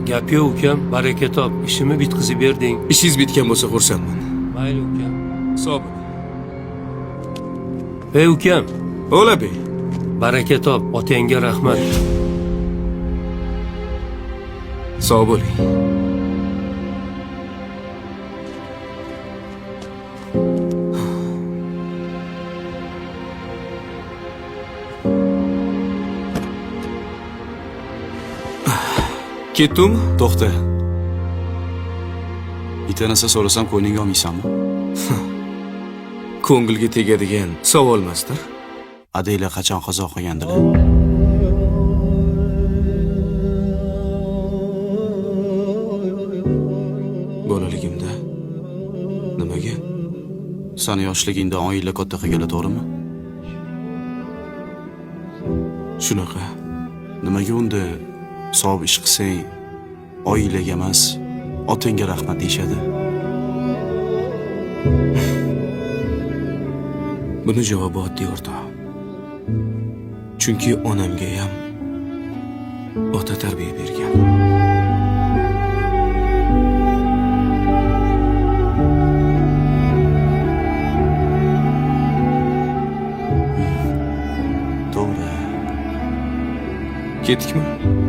Gap yo'q ukam, baraka top. Ishimni bitkazib berding. Ishingiz bitgan bo'lsa xursandman. Mayli ukam. Sog' bo'ling. Ey ukam, O'la bey. baraka top. Otangga rahmat. Sog' bo'ling. Ketdimi? To'xta. Bitta narsa so'rasam qo'yningga olmaysanmi? Ko'ngilga tegadigan savolmasdir. Adaylar qachon qazo qilgandilar? Bolaligimda. Nimaga? Sani yoshligingda oila katta qilganlar, to'g'rimi? Shunaqa. Nimaga unda savob ish qilsang, oilaga emas, otangga rahmat deyshadi? Buni javobi oddiy o'rtoq. Chunki onamga ham ota tarbiya bergan. To'g'ri. Ketdikmi?